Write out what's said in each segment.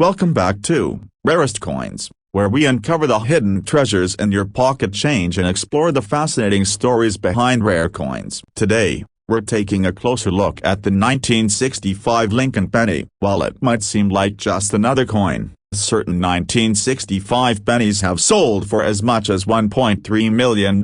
Welcome back to Rarest Coins, where we uncover the hidden treasures in your pocket change and explore the fascinating stories behind rare coins. Today, we're taking a closer look at the 1965 Lincoln penny. While it might seem like just another coin, certain 1965 pennies have sold for as much as $1.3 million.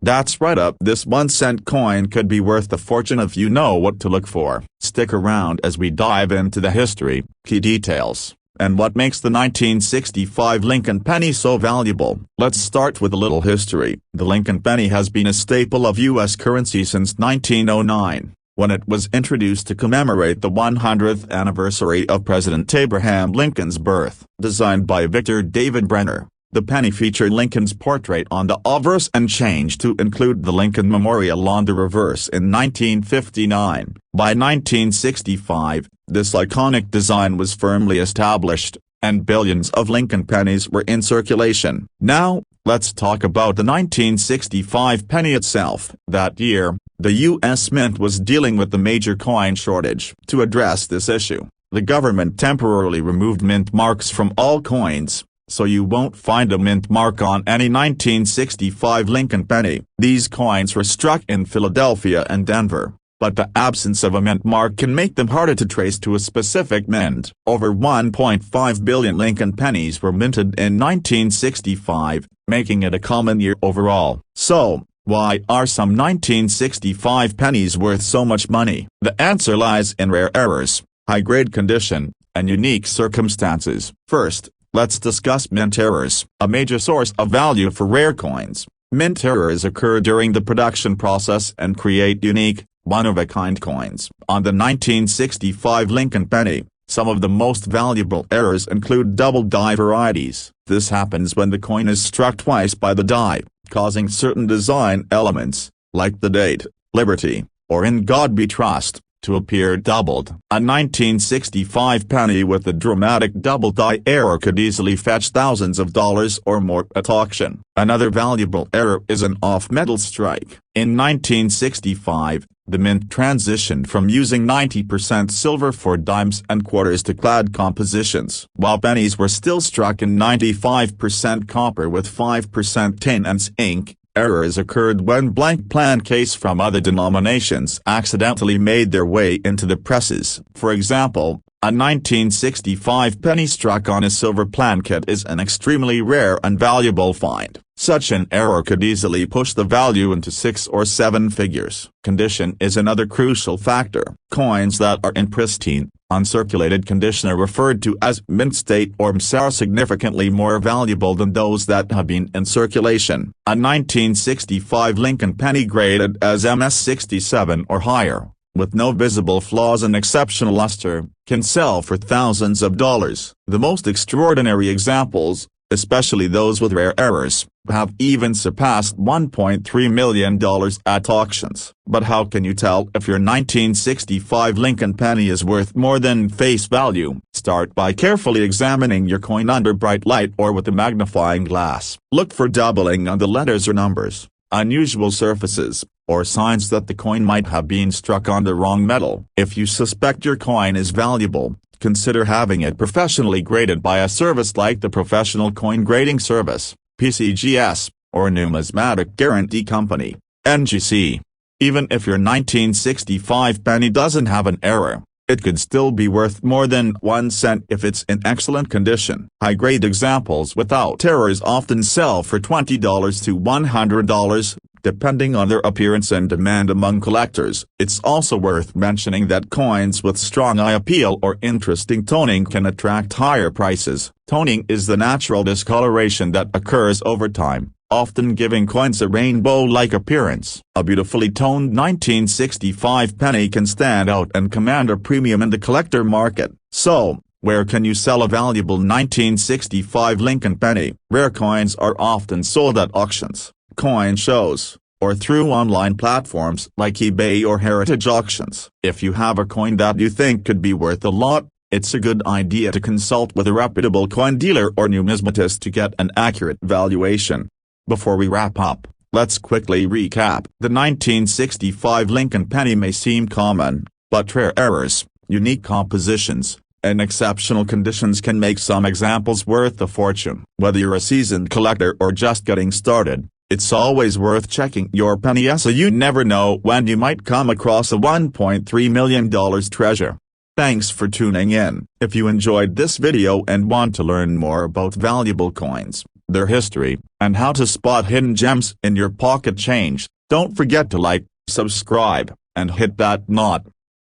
That's right up, this 1-cent coin could be worth a fortune if you know what to look for. Stick around as we dive into the history, key details, and what makes the 1965 Lincoln penny so valuable. Let's start with a little history. The Lincoln penny has been a staple of U.S. currency since 1909. When it was introduced to commemorate the 100th anniversary of President Abraham Lincoln's birth. Designed by Victor David Brenner, the penny featured Lincoln's portrait on the obverse and changed to include the Lincoln Memorial on the reverse in 1959. By 1965, this iconic design was firmly established, and billions of Lincoln pennies were in circulation. Now, let's talk about the 1965 penny itself. That year, the U.S. Mint was dealing with the major coin shortage. To address this issue, the government temporarily removed mint marks from all coins, so you won't find a mint mark on any 1965 Lincoln penny. These coins were struck in Philadelphia and Denver, but the absence of a mint mark can make them harder to trace to a specific mint. Over 1.5 billion Lincoln pennies were minted in 1965, making it a common year overall. So, why are some 1965 pennies worth so much money? The answer lies in rare errors, high-grade condition, and unique circumstances. First, let's discuss mint errors, a major source of value for rare coins. Mint errors occur during the production process and create unique, one-of-a-kind coins. On the 1965 Lincoln penny, some of the most valuable errors include double die varieties. This happens when the coin is struck twice by the die, causing certain design elements, like the date, Liberty, or In God We Trust, to appear doubled. A 1965 penny with a dramatic double die error could easily fetch thousands of dollars or more at auction. Another valuable error is an off-metal strike. In 1965, the mint transitioned from using 90% silver for dimes and quarters to clad compositions. While pennies were still struck in 95% copper with 5% tin and ink, errors occurred when blank plan case from other denominations accidentally made their way into the presses. For example, a 1965 penny struck on a silver plankett is an extremely rare and valuable find. Such an error could easily push the value into 6 or 7 figures. Condition is another crucial factor. Coins that are in pristine, uncirculated condition are referred to as mint state or MS are significantly more valuable than those that have been in circulation. A 1965 Lincoln penny graded as MS-67 or higher, with no visible flaws and exceptional luster, can sell for thousands of dollars. The most extraordinary examples, especially those with rare errors, have even surpassed $1.3 million at auctions. But how can you tell if your 1965 Lincoln penny is worth more than face value? Start by carefully examining your coin under bright light or with a magnifying glass. Look for doubling on the letters or numbers, unusual surfaces, or signs that the coin might have been struck on the wrong metal. If you suspect your coin is valuable, consider having it professionally graded by a service like the Professional Coin Grading Service, PCGS, or Numismatic Guarantee Company, NGC. Even if your 1965 penny doesn't have an error, it could still be worth more than 1 cent if it's in excellent condition. High-grade examples without errors often sell for $20 to $100, depending on their appearance and demand among collectors. It's also worth mentioning that coins with strong eye appeal or interesting toning can attract higher prices. Toning is the natural discoloration that occurs over time, often giving coins a rainbow-like appearance. A beautifully toned 1965 penny can stand out and command a premium in the collector market. So, where can you sell a valuable 1965 Lincoln penny? Rare coins are often sold at auctions, coin shows, or through online platforms like eBay or heritage auctions. If you have a coin that you think could be worth a lot, it's a good idea to consult with a reputable coin dealer or numismatist to get an accurate valuation. Before we wrap up, let's quickly recap. The 1965 Lincoln penny may seem common, but rare errors, unique compositions, and exceptional conditions can make some examples worth a fortune. Whether you're a seasoned collector or just getting started, it's always worth checking your penny, so you never know when you might come across a $1.3 million treasure. Thanks for tuning in. If you enjoyed this video and want to learn more about valuable coins, their history, and how to spot hidden gems in your pocket change, don't forget to like, subscribe, and hit that knot.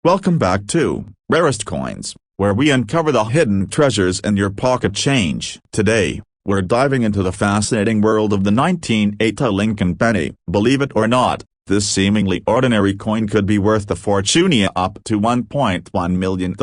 Welcome back to Rarest Coins, where we uncover the hidden treasures in your pocket change. Today, we're diving into the fascinating world of the 1980 Lincoln penny. Believe it or not, this seemingly ordinary coin could be worth a fortune, up to $1.1 million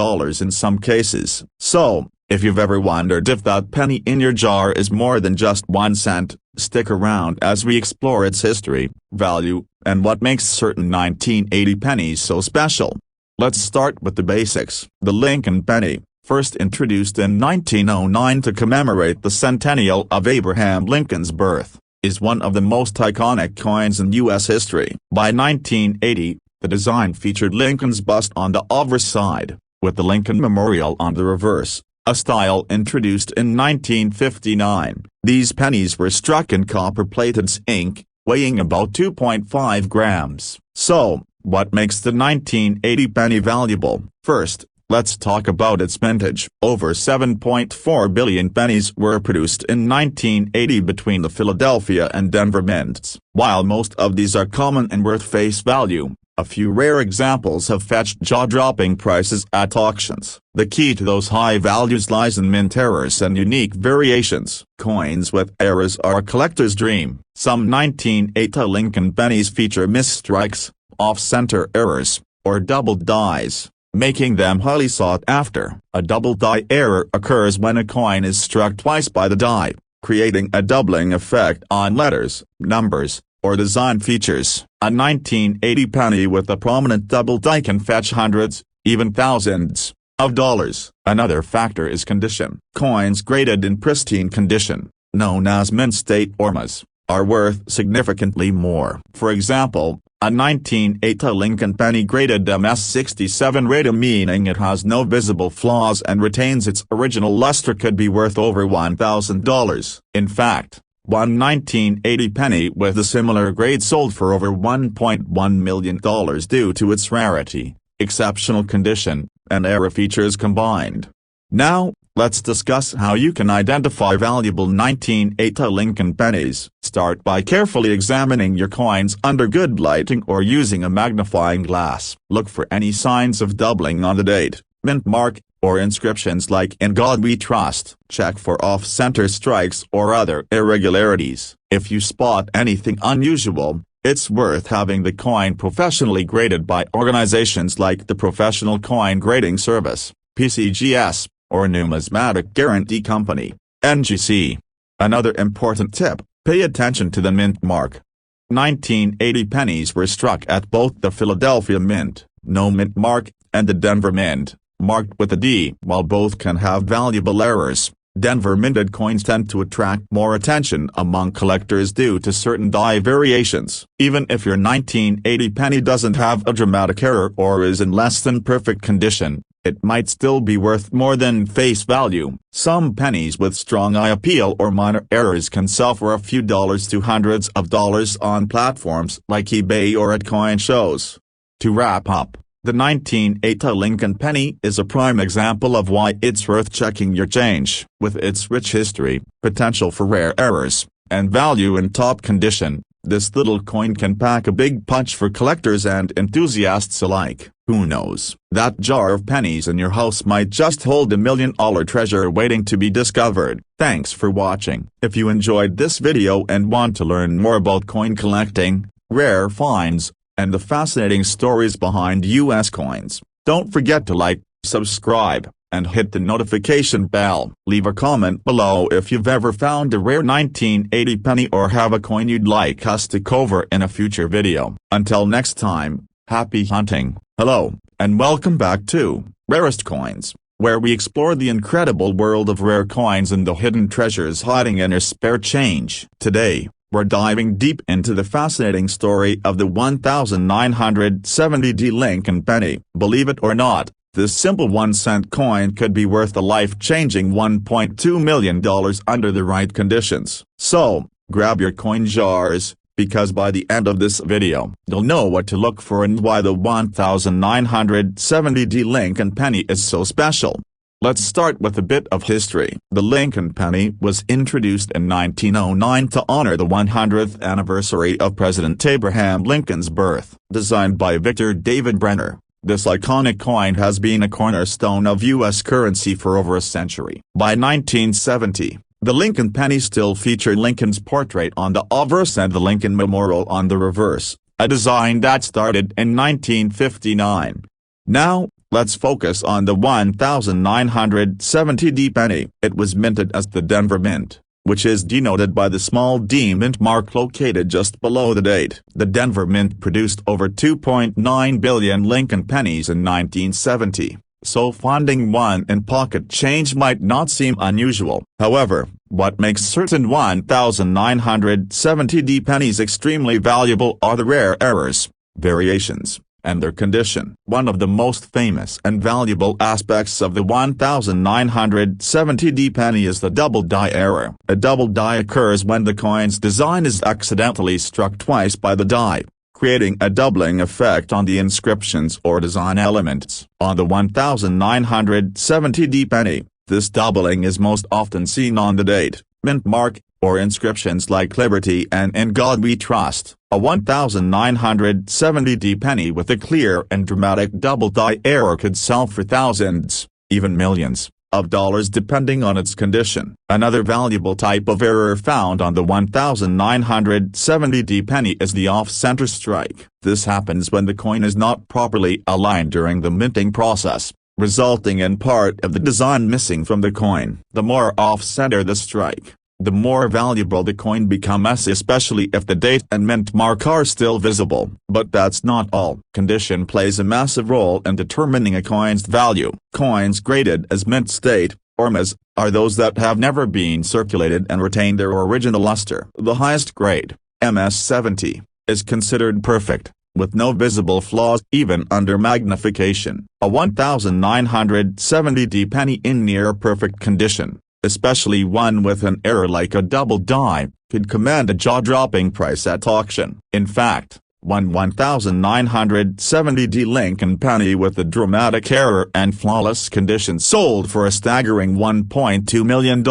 in some cases. So, if you've ever wondered if that penny in your jar is more than just 1 cent, stick around as we explore its history, value, and what makes certain 1980 pennies so special. Let's start with the basics. The Lincoln penny, first introduced in 1909 to commemorate the centennial of Abraham Lincoln's birth, is one of the most iconic coins in U.S. history. By 1980, the design featured Lincoln's bust on the obverse side, with the Lincoln Memorial on the reverse, a style introduced in 1959. These pennies were struck in copper-plated ink, weighing about 2.5 grams. So, what makes the 1980 penny valuable? First, let's talk about its vintage. Over 7.4 billion pennies were produced in 1980 between the Philadelphia and Denver mints. While most of these are common and worth face value, a few rare examples have fetched jaw-dropping prices at auctions. The key to those high values lies in mint errors and unique variations. Coins with errors are a collector's dream. Some 1980 Lincoln pennies feature misstrikes, off-center errors, or double dies, making them highly sought after. A double die error occurs when a coin is struck twice by the die, creating a doubling effect on letters, numbers, or design features. A 1980 penny with a prominent double die can fetch hundreds, even thousands, of dollars. Another factor is condition. Coins graded in pristine condition, known as mint state or MS, are worth significantly more. For example, a 1980 Lincoln penny graded MS67 rated, meaning it has no visible flaws and retains its original luster, could be worth over $1,000. In fact, one 1980 penny with a similar grade sold for over $1.1 million due to its rarity, exceptional condition, and error features combined. Now, let's discuss how you can identify valuable 1980 Lincoln pennies. Start by carefully examining your coins under good lighting or using a magnifying glass. Look for any signs of doubling on the date, mint mark, or inscriptions like "In God We Trust." Check for off-center strikes or other irregularities. If you spot anything unusual, it's worth having the coin professionally graded by organizations like the Professional Coin Grading Service, PCGS, or Numismatic Guarantee Company, NGC. Another important tip: pay attention to the mint mark. 1980 pennies were struck at both the Philadelphia Mint, no mint mark, and the Denver Mint, marked with a D. While both can have valuable errors, Denver minted coins tend to attract more attention among collectors due to certain die variations. Even if your 1980 penny doesn't have a dramatic error or is in less than perfect condition, it might still be worth more than face value. Some pennies with strong eye appeal or minor errors can sell for a few dollars to hundreds of dollars on platforms like eBay or at coin shows. To wrap up, the 1980 Lincoln penny is a prime example of why it's worth checking your change. With its rich history, potential for rare errors, and value in top condition, this little coin can pack a big punch for collectors and enthusiasts alike. Who knows? That jar of pennies in your house might just hold $1 million treasure waiting to be discovered. Thanks for watching. If you enjoyed this video and want to learn more about coin collecting, rare finds, and the fascinating stories behind U.S. coins, don't forget to like, subscribe, and hit the notification bell. Leave a comment below if you've ever found a rare 1980 penny or have a coin you'd like us to cover in a future video. Until next time, happy hunting. Hello, and welcome back to Rarest Coins, where we explore the incredible world of rare coins and the hidden treasures hiding in your spare change. Today, we're diving deep into the fascinating story of the 1970 Lincoln penny. Believe it or not, This simple 1-cent coin could be worth a life-changing $1.2 million under the right conditions. So, grab your coin jars, because by the end of this video, you'll know what to look for and why the 1970 Lincoln penny is so special. Let's start with a bit of history. The Lincoln penny was introduced in 1909 to honor the 100th anniversary of President Abraham Lincoln's birth. Designed by Victor David Brenner, this iconic coin has been a cornerstone of U.S. currency for over a century. By 1970, the Lincoln penny still featured Lincoln's portrait on the obverse and the Lincoln Memorial on the reverse, a design that started in 1959. Now, let's focus on the 1970 penny. It was minted as the Denver Mint, which is denoted by the small D mint mark located just below the date. The Denver Mint produced over 2.9 billion Lincoln pennies in 1970. So finding one in pocket change might not seem unusual. However, what makes certain 1970 pennies extremely valuable are the rare errors, variations, and their condition. One of the most famous and valuable aspects of the 1970 penny is the double die error. A double die occurs when the coin's design is accidentally struck twice by the die, creating a doubling effect on the inscriptions or design elements. On the 1970 penny, this doubling is most often seen on the date, mint mark, or inscriptions like Liberty and In God We Trust. A 1970 penny with a clear and dramatic double die error could sell for thousands, even millions, of dollars depending on its condition. Another valuable type of error found on the 1970 penny is the off-center strike. This happens when the coin is not properly aligned during the minting process, resulting in part of the design missing from the coin. The more off-center the strike, the more valuable the coin becomes, especially if the date and mint mark are still visible. But that's not all. Condition plays a massive role in determining a coin's value. Coins graded as mint state, or MS, are those that have never been circulated and retain their original luster. The highest grade, MS 70, is considered perfect, with no visible flaws even under magnification. A 1970 penny in near perfect condition, especially one with an error like a double die, could command a jaw-dropping price at auction. In fact, one 1970 Lincoln penny with a dramatic error and flawless condition sold for a staggering $1.2 million.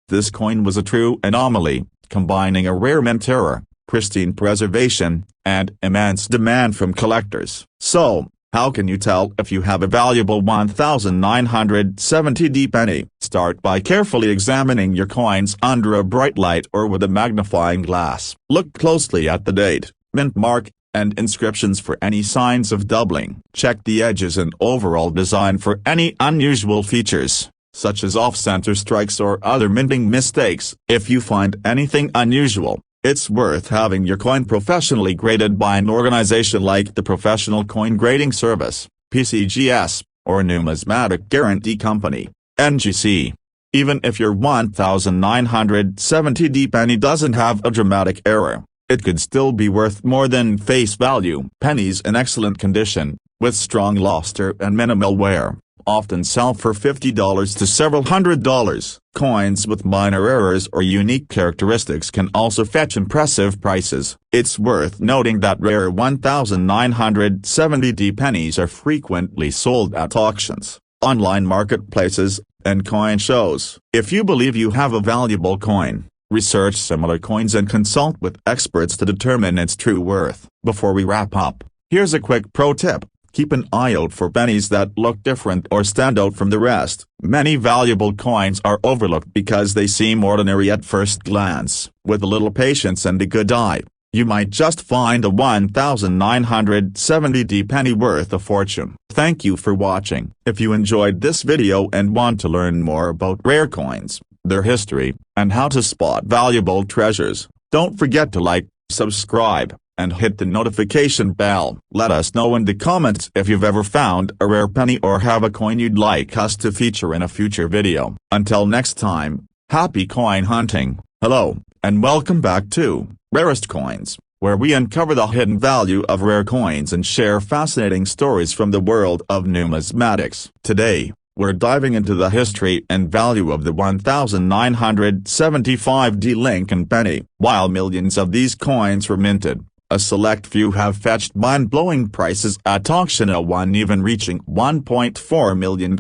This coin was a true anomaly, combining a rare mint error, pristine preservation, and immense demand from collectors. So, how can you tell if you have a valuable 1970 penny? Start by carefully examining your coins under a bright light or with a magnifying glass. Look closely at the date, mint mark, and inscriptions for any signs of doubling. Check the edges and overall design for any unusual features, such as off-center strikes or other minting mistakes. If you find anything unusual, it's worth having your coin professionally graded by an organization like the Professional Coin Grading Service, PCGS, or Numismatic Guarantee Company, NGC. Even if your 1970 penny doesn't have a dramatic error, it could still be worth more than face value. Pennies in excellent condition, with strong luster and minimal wear, often sell for $50 to several $100s. Coins with minor errors or unique characteristics can also fetch impressive prices. It's worth noting that rare 1970 pennies are frequently sold at auctions, online marketplaces, and coin shows. If you believe you have a valuable coin, research similar coins and consult with experts to determine its true worth. Before we wrap up, here's a quick pro tip. Keep an eye out for pennies that look different or stand out from the rest. Many valuable coins are overlooked because they seem ordinary at first glance. With a little patience and a good eye, you might just find a 1970 penny worth a fortune. Thank you for watching. If you enjoyed this video and want to learn more about rare coins, their history, and how to spot valuable treasures, don't forget to like, subscribe, and hit the notification bell. Let us know in the comments if you've ever found a rare penny or have a coin you'd like us to feature in a future video. Until next time, happy coin hunting. Hello, and welcome back to Rarest Coins. where we uncover the hidden value of rare coins and share fascinating stories from the world of numismatics. Today, we're diving into the history and value of the 1975D Lincoln penny. While millions of these coins were minted, a select few have fetched mind-blowing prices at auction, one even reaching $1.4 million.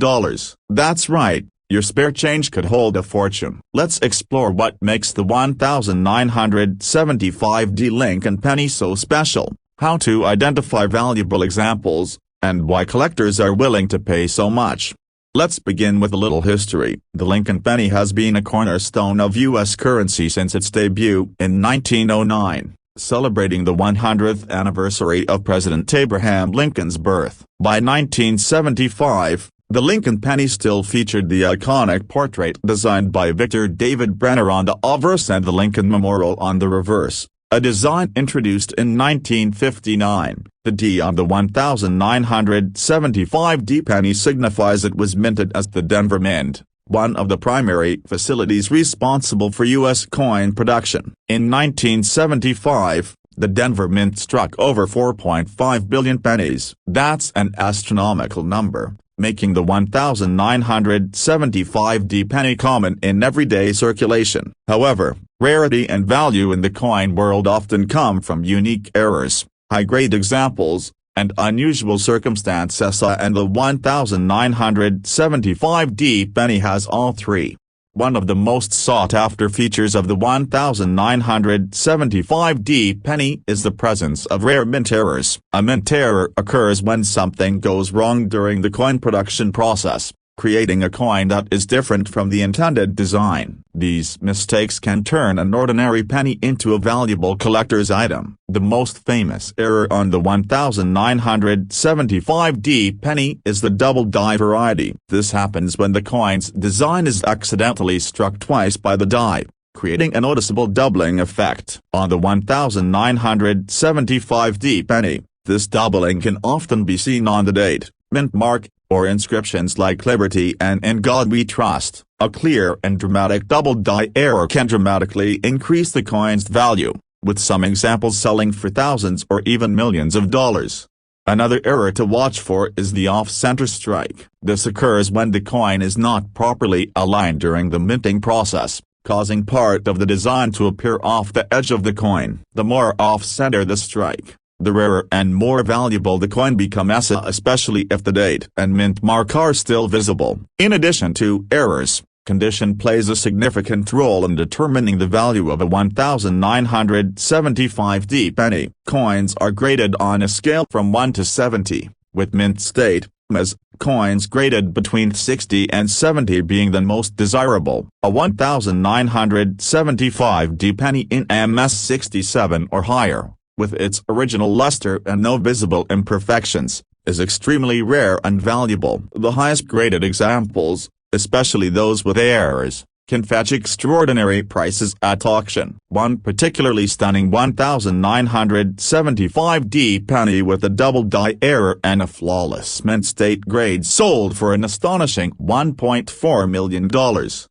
That's right, your spare change could hold a fortune. Let's explore what makes the 1975D Lincoln penny so special, how to identify valuable examples, and why collectors are willing to pay so much. Let's begin with a little history. The Lincoln penny has been a cornerstone of U.S. currency since its debut in 1909, celebrating the 100th anniversary of President Abraham Lincoln's birth. By 1975, the Lincoln penny still featured the iconic portrait designed by Victor David Brenner on the obverse and the Lincoln Memorial on the reverse, a design introduced in 1959. The D on the 1975D penny signifies it was minted as the Denver Mint, one of the primary facilities responsible for U.S. coin production. In 1975, the Denver Mint struck over 4.5 billion pennies. That's an astronomical number, making the 1975D penny common in everyday circulation. However, rarity and value in the coin world often come from unique errors, high-grade examples, and unusual circumstances, and the 1975D penny has all three. One of the most sought-after features of the 1975D penny is the presence of rare mint errors. A mint error occurs when something goes wrong during the coin production process, creating a coin that is different from the intended design. These mistakes can turn an ordinary penny into a valuable collector's item. The most famous error on the 1975D penny is the double die variety. This happens when the coin's design is accidentally struck twice by the die, creating a noticeable doubling effect. On the 1975D penny, this doubling can often be seen on the date, mint mark, or inscriptions like Liberty and In God We Trust. A clear and dramatic double die error can dramatically increase the coin's value, with some examples selling for thousands or even millions of dollars. Another error to watch for is the off-center strike. This occurs when the coin is not properly aligned during the minting process, causing part of the design to appear off the edge of the coin. The more off-center the strike, the rarer and more valuable the coin becomes, especially if the date and mint mark are still visible. In addition to errors, condition plays a significant role in determining the value of a 1975D penny. Coins are graded on a scale from 1 to 70, with mint state, as coins graded between 60 and 70 being the most desirable. A 1975D penny in MS 67 or higher, with its original luster and no visible imperfections, is extremely rare and valuable. The highest graded examples, especially those with errors, can fetch extraordinary prices at auction. One particularly stunning 1975D penny with a double die error and a flawless mint state grade sold for an astonishing $1.4 million.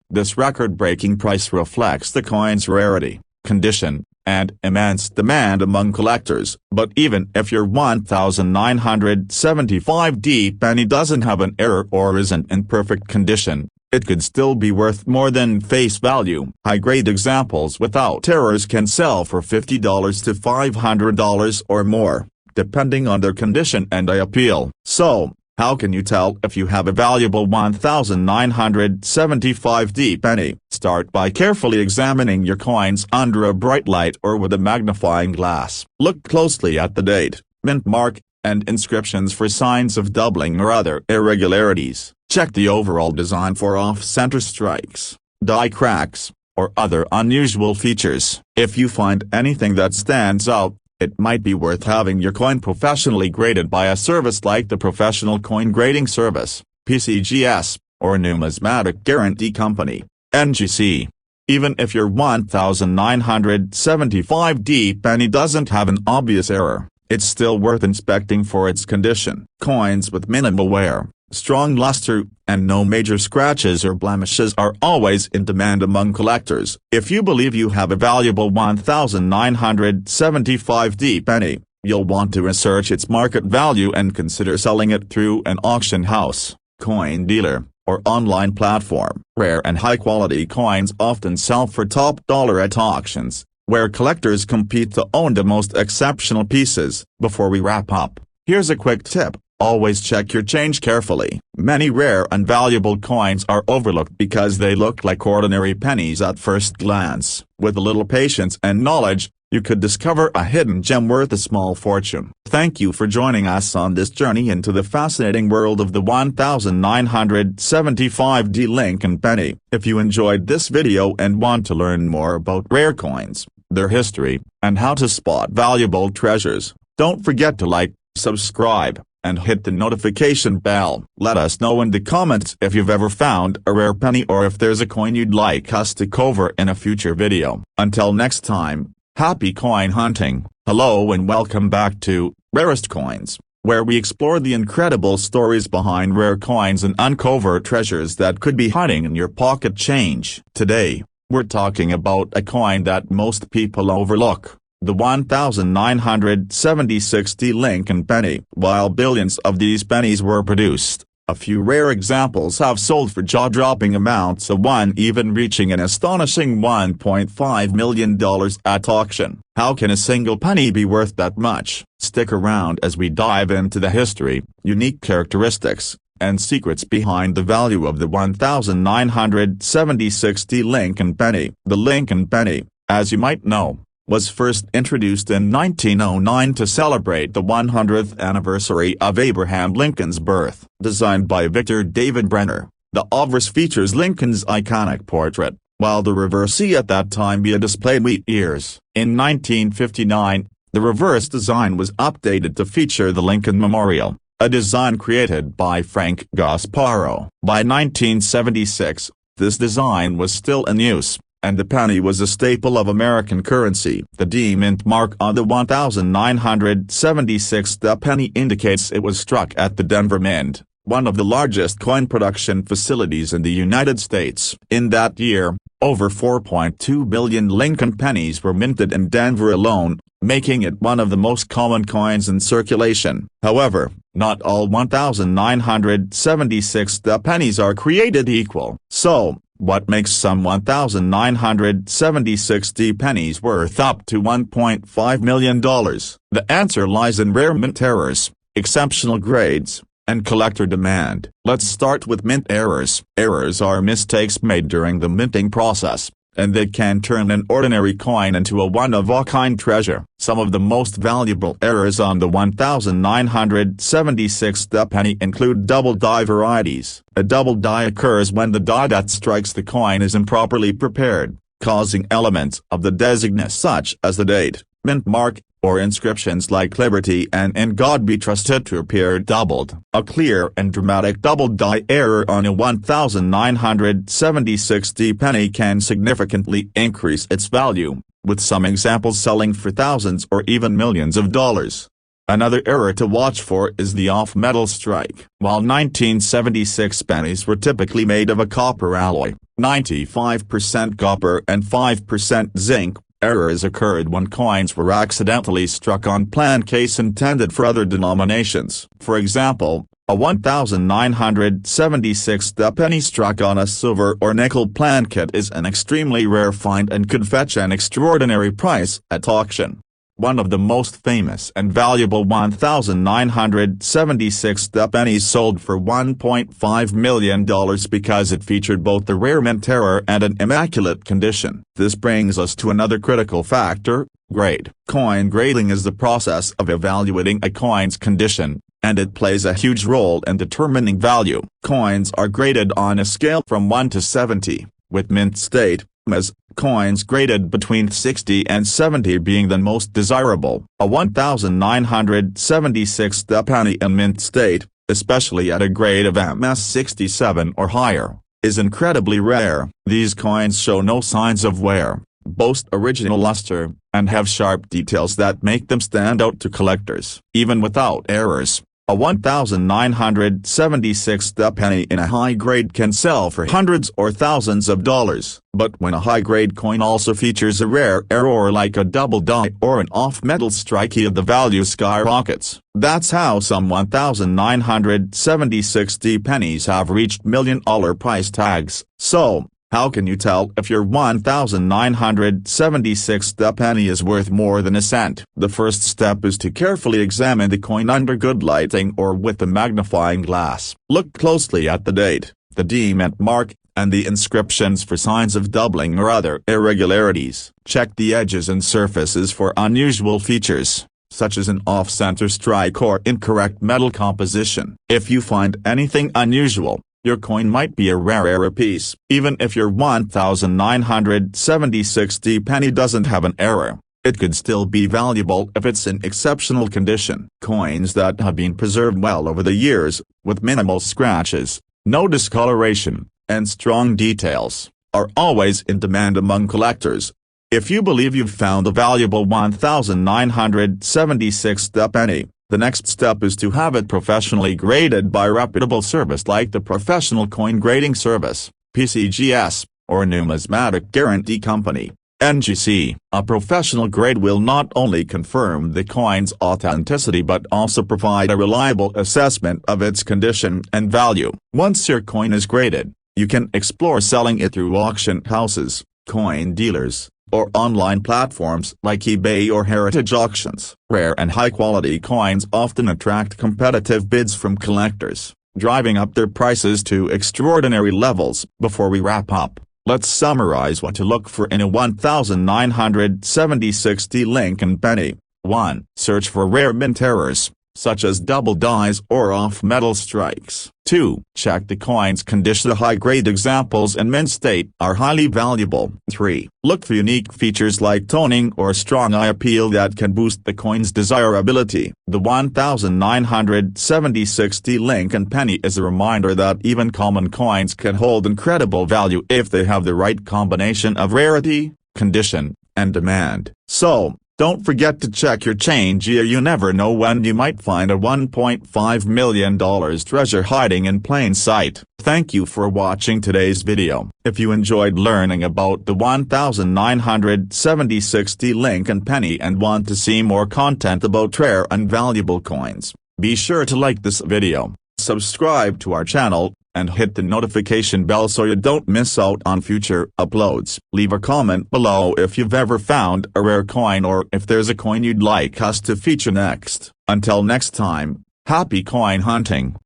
This record-breaking price reflects the coin's rarity, condition, and immense demand among collectors. But even if your 1975D penny doesn't have an error or isn't in perfect condition, it could still be worth more than face value. High-grade examples without errors can sell for $50 to $500 or more, depending on their condition and appeal. So, how can you tell if you have a valuable 1975D penny? Start by carefully examining your coins under a bright light or with a magnifying glass. Look closely at the date, mint mark, and inscriptions for signs of doubling or other irregularities. Check the overall design for off-center strikes, die cracks, or other unusual features. If you find anything that stands out, it might be worth having your coin professionally graded by a service like the Professional Coin Grading Service, PCGS, or Numismatic Guarantee Company, NGC. Even if your 1975D penny doesn't have an obvious error, it's still worth inspecting for its condition. Coins with minimal wear, strong luster, and no major scratches or blemishes are always in demand among collectors. If you believe you have a valuable 1975D penny, you'll want to research its market value and consider selling it through an auction house, coin dealer, or online platform. Rare and high-quality coins often sell for top dollar at auctions, where collectors compete to own the most exceptional pieces. Before we wrap up, here's a quick tip: always check your change carefully. Many rare and valuable coins are overlooked because they look like ordinary pennies at first glance. With a little patience and knowledge, you could discover a hidden gem worth a small fortune. Thank you for joining us on this journey into the fascinating world of the 1975D Lincoln penny. If you enjoyed this video and want to learn more about rare coins, their history, and how to spot valuable treasures, don't forget to like, subscribe, and hit the notification bell. Let us know in the comments if you've ever found a rare penny or if there's a coin you'd like us to cover in a future video. Until next time, happy coin hunting. Hello and welcome back to Rarest Coins, where we explore the incredible stories behind rare coins and uncover treasures that could be hiding in your pocket change. Today, we're talking about a coin that most people overlook: the 1976D Lincoln penny. While billions of these pennies were produced, a few rare examples have sold for jaw-dropping amounts, of one even reaching an astonishing $1.5 million at auction. How can a single penny be worth that much? Stick around as we dive into the history, unique characteristics, and secrets behind the value of the 1976D Lincoln penny. The Lincoln penny, as you might know, was first introduced in 1909 to celebrate the 100th anniversary of Abraham Lincoln's birth. Designed by Victor David Brenner, the obverse features Lincoln's iconic portrait, while the reverse at that time displayed wheat ears. In 1959, the reverse design was updated to feature the Lincoln Memorial, a design created by Frank Gasparo. By 1976, this design was still in use, and the penny was a staple of American currency. The D mint mark on the 1976D penny indicates it was struck at the Denver Mint, one of the largest coin production facilities in the United States. In that year, over 4.2 billion Lincoln pennies were minted in Denver alone, making it one of the most common coins in circulation. However, not all 1976D pennies are created equal. So, what makes some 1976D pennies worth up to $1.5 million? The answer lies in rare mint errors, exceptional grades, and collector demand. Let's start with mint errors. Errors are mistakes made during the minting process, and they can turn an ordinary coin into a one-of-a-kind treasure. Some of the most valuable errors on the 1976D penny include double die varieties. A double die occurs when the die that strikes the coin is improperly prepared, causing elements of the designate such as the date, mint mark, or inscriptions like Liberty and In God We Trusted to appear doubled. A clear and dramatic double die error on a 1976D penny can significantly increase its value, with some examples selling for thousands or even millions of dollars. Another error to watch for is the off-metal strike. While 1976 pennies were typically made of a copper alloy, 95% copper and 5% zinc, errors occurred when coins were accidentally struck on plan case intended for other denominations. For example, a 1976D penny struck on a silver or nickel plan kit is an extremely rare find and could fetch an extraordinary price at auction. One of the most famous and valuable 1976D pennies sold for $1.5 million because it featured both the rare mint error and an immaculate condition. This brings us to another critical factor: grade. Coin grading is the process of evaluating a coin's condition, and it plays a huge role in determining value. Coins are graded on a scale from 1 to 70, with mint state, as coins graded between 60 and 70 being the most desirable. A 1976D penny in mint state, especially at a grade of MS 67 or higher, is incredibly rare. These coins show no signs of wear, boast original luster, and have sharp details that make them stand out to collectors. Even without errors, A 1976 penny in a high grade can sell for hundreds or thousands of dollars, but when a high grade coin also features a rare error like a double die or an off-metal strike, the value skyrockets. That's how some 1976 pennies have reached million-dollar price tags. So, how can you tell if your 1976 penny is worth more than a cent? The first step is to carefully examine the coin under good lighting or with a magnifying glass. Look closely at the date, the demint mark, and the inscriptions for signs of doubling or other irregularities. Check the edges and surfaces for unusual features, such as an off-center strike or incorrect metal composition. If you find anything unusual, your coin might be a rare piece. Even if your 1976 penny doesn't have an error, it could still be valuable if it's in exceptional condition. Coins that have been preserved well over the years, with minimal scratches, no discoloration, and strong details, are always in demand among collectors. If you believe you've found a valuable 1976 penny, the next step is to have it professionally graded by reputable service like the Professional Coin Grading Service, PCGS, or Numismatic Guarantee Company, NGC. A professional grade will not only confirm the coin's authenticity but also provide a reliable assessment of its condition and value. Once your coin is graded, you can explore selling it through auction houses, coin dealers, or online platforms like eBay or heritage auctions. Rare and high-quality coins often attract competitive bids from collectors, driving up their prices to extraordinary levels. Before we wrap up, let's summarize what to look for in a 1976 Lincoln penny. 1. Search for rare mint errors, such as double dies or off-metal strikes. 2. Check the coin's condition. The high-grade examples and mint state are highly valuable. 3. Look for unique features like toning or strong eye appeal that can boost the coin's desirability. The 1976 Lincoln penny is a reminder that even common coins can hold incredible value if they have the right combination of rarity, condition, and demand. So, don't forget to check your change. You never know when you might find a $1.5 million treasure hiding in plain sight. Thank you for watching today's video. If you enjoyed learning about the 1976 Lincoln penny and want to see more content about rare and valuable coins, be sure to like this video, subscribe to our channel, and hit the notification bell so you don't miss out on future uploads. Leave a comment below if you've ever found a rare coin or if there's a coin you'd like us to feature next. Until next time, happy coin hunting.